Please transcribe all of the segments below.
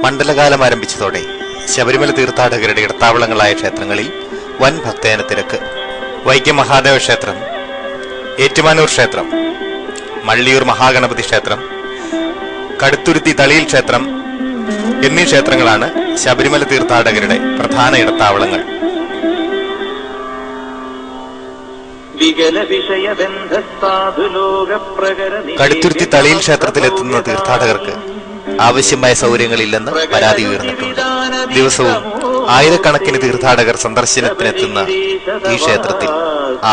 മണ്ഡലകാലം ആരംഭിച്ചതോടെ ശബരിമല തീർത്ഥാടകരുടെ ഇടത്താവളങ്ങളായ ക്ഷേത്രങ്ങളിൽ വൻ ഭക്തജന തിരക്ക്. വൈക്കം മഹാദേവ ക്ഷേത്രം, ഏറ്റുമാനൂർ ക്ഷേത്രം, മള്ളിയൂർ മഹാഗണപതി ക്ഷേത്രം, കടുത്തുരുത്തി തളിയിൽ ക്ഷേത്രം എന്നീ ക്ഷേത്രങ്ങളാണ് ശബരിമല തീർത്ഥാടകരുടെ പ്രധാന ഇടത്താവളങ്ങൾ. കടുത്തുരുത്തി തളിയിൽ ക്ഷേത്രത്തിലെത്തുന്ന തീർത്ഥാടകർക്ക് ആവശ്യമായ സൗകര്യങ്ങളില്ലെന്ന് പരാതി ഉയർന്നിട്ടുണ്ട്. ദിവസവും ആയിരക്കണക്കിന് തീർത്ഥാടകർ സന്ദർശനത്തിനെത്തുന്ന ഈ ക്ഷേത്രത്തിൽ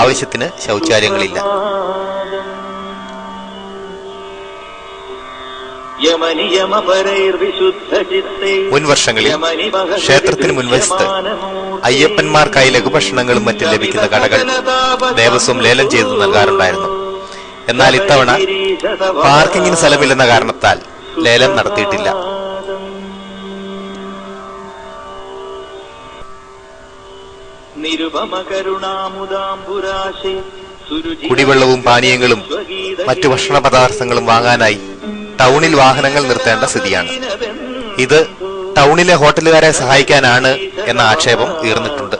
ആവശ്യത്തിന് ശൗചാലയങ്ങളില്ല. മുൻവർഷങ്ങളിൽ ക്ഷേത്രത്തിന് മുൻവശത്ത് അയ്യപ്പന്മാർക്കായി ലഘുഭക്ഷണങ്ങളും മറ്റും ലഭിക്കുന്ന കടകൾ ദേവസ്വം ലേലം ചെയ്തു നൽകാറുണ്ടായിരുന്നു. എന്നാൽ ഇത്തവണ പാർക്കിങ്ങിന് സ്ഥലമില്ലെന്ന കാരണത്താൽ ലേലം നടത്തിയിട്ടില്ല. കുടിവെള്ളവും പാനീയങ്ങളും മറ്റു ഭക്ഷണ പദാർത്ഥങ്ങളും വാങ്ങാനായി ടൗണിൽ വാഹനങ്ങൾ നിർത്തേണ്ട സ്ഥിതിയാണ്. ഇത് ടൗണിലെ ഹോട്ടലുകാരെ സഹായിക്കാനാണ് എന്ന ആക്ഷേപം ഉയർന്നിട്ടുണ്ട്.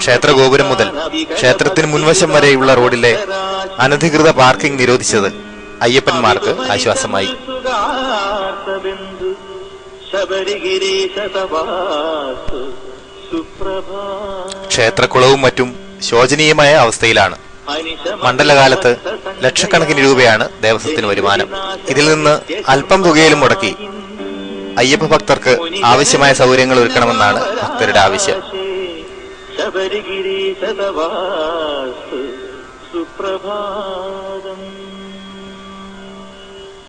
ക്ഷേത്രഗോപുരം മുതൽ ക്ഷേത്രത്തിന് മുൻവശം വരെയുള്ള റോഡിലെ അനധികൃത പാർക്കിംഗ് നിരോധിച്ചത് അയ്യപ്പന്മാർക്ക് ആശ്വാസമായി. ക്ഷേത്രക്കുളവും മറ്റും ശോചനീയമായ അവസ്ഥയിലാണ്. മണ്ഡലകാലത്ത് ലക്ഷക്കണക്കിന് രൂപയാണ് ദേവസ്വത്തിന് വരുമാനം. ഇതിൽ നിന്ന് അല്പം തുകയിലും മുടക്കി അയ്യപ്പ ഭക്തർക്ക് ആവശ്യമായ സൗകര്യങ്ങൾ ഒരുക്കണമെന്നാണ് ഭക്തരുടെ ആവശ്യം. ശബരിഗിരീശതവാസ്തു സുപ്രഭാതം.